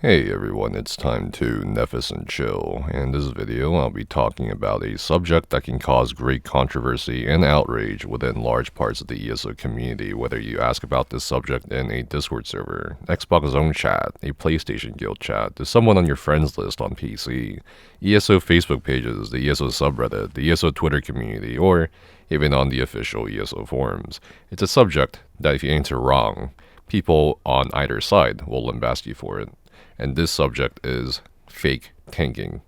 Hey everyone, it's time to Nephis and chill. In this video, I'll be talking about a subject that can cause great controversy and outrage within large parts of the ESO community, whether you ask about this subject in a Discord server, Xbox Zone chat, a PlayStation Guild chat, to someone on your friends list on PC, ESO Facebook pages, the ESO subreddit, the ESO Twitter community, or even on the official ESO forums. It's a subject that if you answer wrong, people on either side will lambast you for it. And this subject is fake tanking.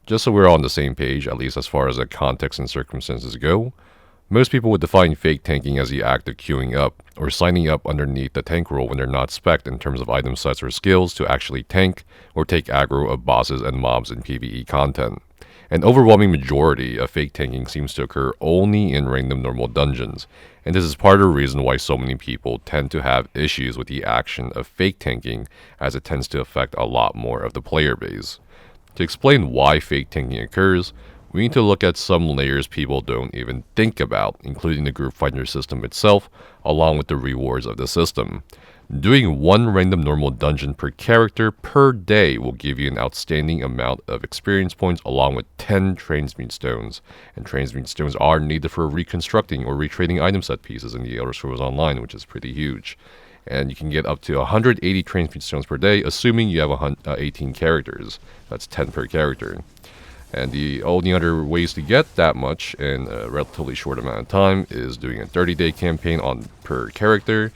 Just so we're on the same page, at least as far as the context and circumstances go, most people would define fake tanking as the act of queuing up or signing up underneath the tank role when they're not spec'd in terms of item sets or skills to actually tank or take aggro of bosses and mobs in PvE content. An overwhelming majority of fake tanking seems to occur only in random normal dungeons, and this is part of the reason why so many people tend to have issues with the action of fake tanking, as it tends to affect a lot more of the player base. To explain why fake tanking occurs, we need to look at some layers people don't even think about, including the group finder system itself, along with the rewards of the system. Doing one random normal dungeon per character per day will give you an outstanding amount of experience points along with 10 transmute stones, and transmute stones are needed for reconstructing or retrading item set pieces in the Elder Scrolls Online, which is pretty huge. And you can get up to 180 transmute stones per day, assuming you have 18 characters. That's 10 per character. And the only other ways to get that much in a relatively short amount of time is doing a 30-day campaign per character,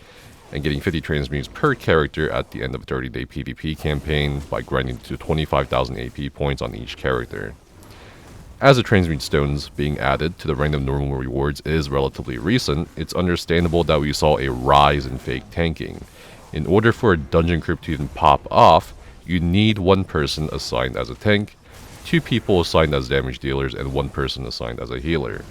and getting 50 transmutes per character at the end of a 30-day PvP campaign by grinding to 25,000 AP points on each character. As the transmute stones being added to the random normal rewards is relatively recent, it's understandable that we saw a rise in fake tanking. In order for a dungeon group to even pop off, you need one person assigned as a tank, 2 people assigned as damage dealers, and 1 person assigned as a healer.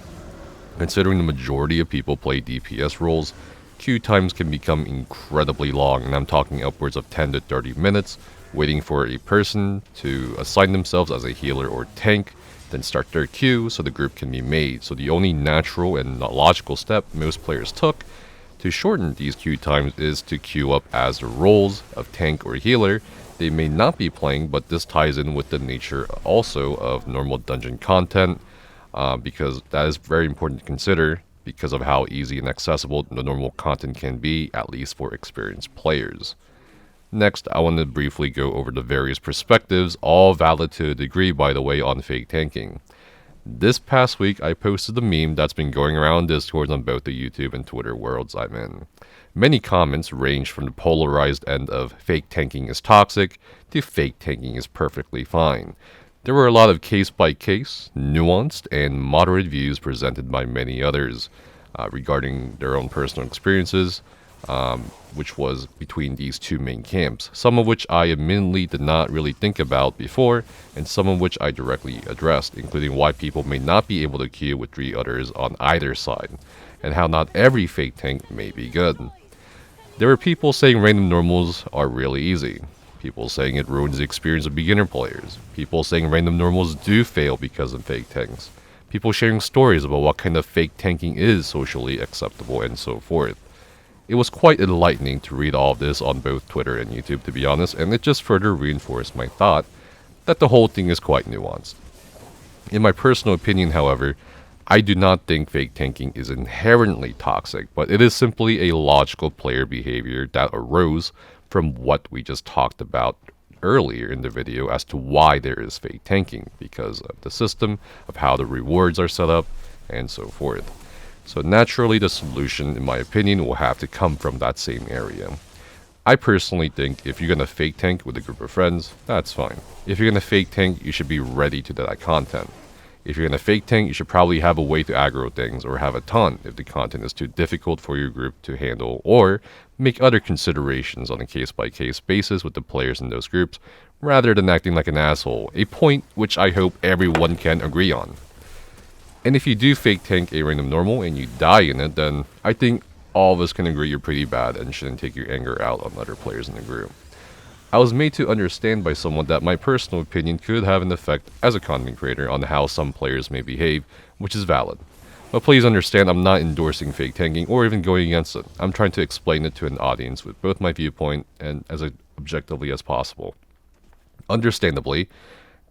Considering the majority of people play DPS roles, queue times can become incredibly long, and I'm talking upwards of 10 to 30 minutes, waiting for a person to assign themselves as a healer or tank, then start their queue so the group can be made. So the only natural and logical step most players took to shorten these queue times is to queue up as the roles of tank or healer they may not be playing, but this ties in with the nature also of normal dungeon content, because that is very important to consider, because of how easy and accessible the normal content can be, at least for experienced players. Next, I want to briefly go over the various perspectives, all valid to a degree by the way, on fake tanking. This past week, I posted a meme that's been going around Discord on both the YouTube and Twitter worlds I'm in. Many comments ranged from the polarized end of fake tanking is toxic to fake tanking is perfectly fine. There were a lot of case-by-case, nuanced, and moderate views presented by many others regarding their own personal experiences, which was between these two main camps, some of which I admittedly did not really think about before, and some of which I directly addressed, including why people may not be able to queue with 3 others on either side, and how not every fake tank may be good. There were people saying random normals are really easy. People saying it ruins the experience of beginner players. People saying random normals do fail because of fake tanks. People sharing stories about what kind of fake tanking is socially acceptable and so forth. It was quite enlightening to read all of this on both Twitter and YouTube, to be honest, and it just further reinforced my thought that the whole thing is quite nuanced. In my personal opinion, however, I do not think fake tanking is inherently toxic, but it is simply a logical player behavior that arose from what we just talked about earlier in the video as to why there is fake tanking, because of the system, of how the rewards are set up, and so forth. So naturally the solution, in my opinion, will have to come from that same area. I personally think if you're gonna fake tank with a group of friends, that's fine. If you're gonna fake tank, you should be ready to do that content. If you're gonna fake tank, you should probably have a way to aggro things, or have a ton if the content is too difficult for your group to handle, or make other considerations on a case-by-case basis with the players in those groups, rather than acting like an asshole, a point which I hope everyone can agree on. And if you do fake tank a random normal and you die in it, then I think all of us can agree you're pretty bad and shouldn't take your anger out on other players in the group. I was made to understand by someone that my personal opinion could have an effect as a content creator on how some players may behave, which is valid. But please understand, I'm not endorsing fake tanking or even going against it. I'm trying to explain it to an audience with both my viewpoint and as objectively as possible. understandably,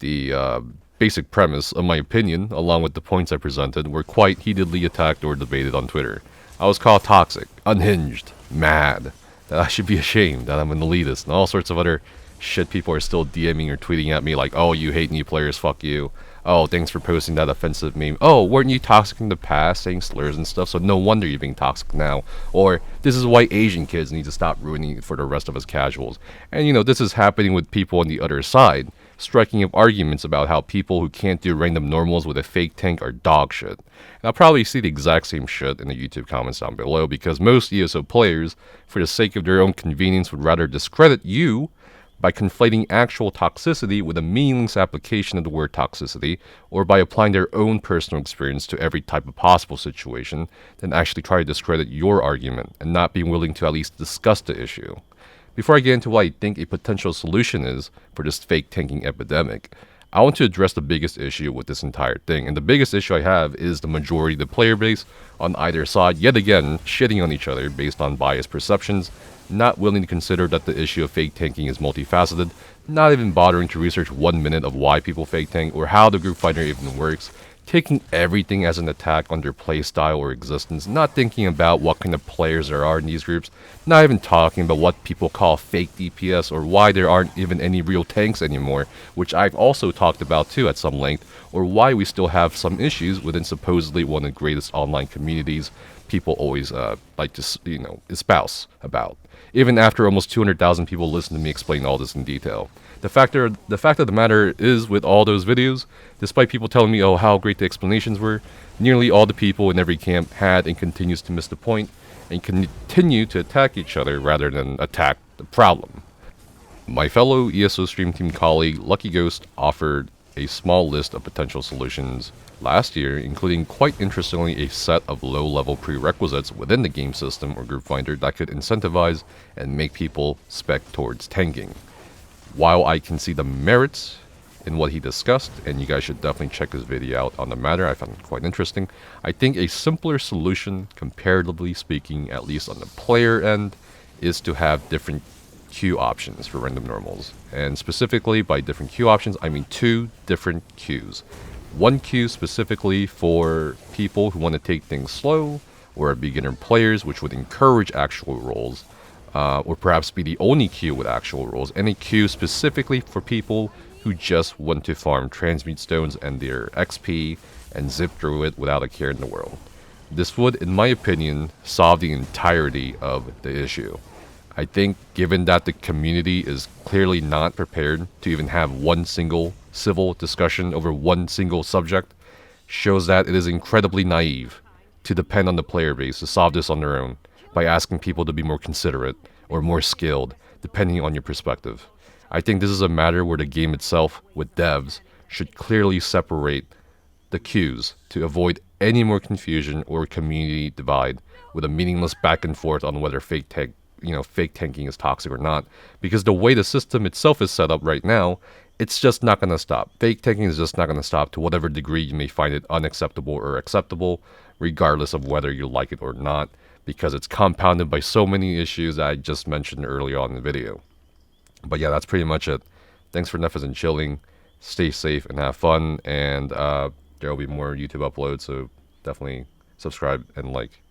the basic premise of my opinion, along with the points I presented, were quite heatedly attacked or debated on Twitter. I was called toxic, unhinged, mad, that I should be ashamed, that I'm an elitist, and all sorts of other shit. People are still DMing or tweeting at me like, oh, you hate new players, fuck you. Oh, thanks for posting that offensive meme. Oh, weren't you toxic in the past, saying slurs and stuff, so no wonder you're being toxic now. Or, this is why Asian kids need to stop ruining it for the rest of us casuals. And this is happening with people on the other side, striking up arguments about how people who can't do random normals with a fake tank are dog shit. And I'll probably see the exact same shit in the YouTube comments down below, because most ESO players, for the sake of their own convenience, would rather discredit you by conflating actual toxicity with a meaningless application of the word toxicity, or by applying their own personal experience to every type of possible situation, than actually try to discredit your argument, and not being willing to at least discuss the issue. Before I get into what I think a potential solution is for this fake tanking epidemic, I want to address the biggest issue with this entire thing, and the biggest issue I have is the majority of the player base on either side, yet again, shitting on each other based on biased perceptions, not willing to consider that the issue of fake tanking is multifaceted, not even bothering to research 1 minute of why people fake tank or how the group fighter even works, taking everything as an attack on their playstyle or existence, not thinking about what kind of players there are in these groups, not even talking about what people call fake DPS or why there aren't even any real tanks anymore, which I've also talked about too at some length, or why we still have some issues within supposedly one of the greatest online communities people always like to espouse about. Even after almost 200,000 people listen to me explain all this in detail. The fact of the matter is, with all those videos, despite people telling me how great the explanations were, nearly all the people in every camp had and continues to miss the point, and continue to attack each other rather than attack the problem. My fellow ESO Stream Team colleague Lucky Ghost offered a small list of potential solutions last year, including quite interestingly a set of low-level prerequisites within the game system or group finder that could incentivize and make people spec towards tanking. While I can see the merits in what he discussed, and you guys should definitely check his video out on the matter, I found it quite interesting, I think a simpler solution, comparatively speaking, at least on the player end, is to have different queue options for random normals. And specifically, by different queue options, I mean 2 different queues. One queue specifically for people who want to take things slow, or beginner players, which would encourage actual rolls, or perhaps be the only queue with actual rolls, and a queue specifically for people who just want to farm transmute stones and their XP and zip through it without a care in the world. This would, in my opinion, solve the entirety of the issue. I think, given that the community is clearly not prepared to even have one single civil discussion over one single subject, shows that it is incredibly naive to depend on the player base to solve this on their own by asking people to be more considerate or more skilled, depending on your perspective. I think this is a matter where the game itself, with devs, should clearly separate the queues to avoid any more confusion or community divide with a meaningless back and forth on whether fake tanking is toxic or not, because the way the system itself is set up right now, it's just not going to stop. Fake tanking is just not going to stop, to whatever degree you may find it unacceptable or acceptable, regardless of whether you like it or not, because it's compounded by so many issues that I just mentioned earlier on in the video. But yeah, that's pretty much it. Thanks for Nefes and chilling. Stay safe and have fun, and there will be more YouTube uploads, so definitely subscribe and like.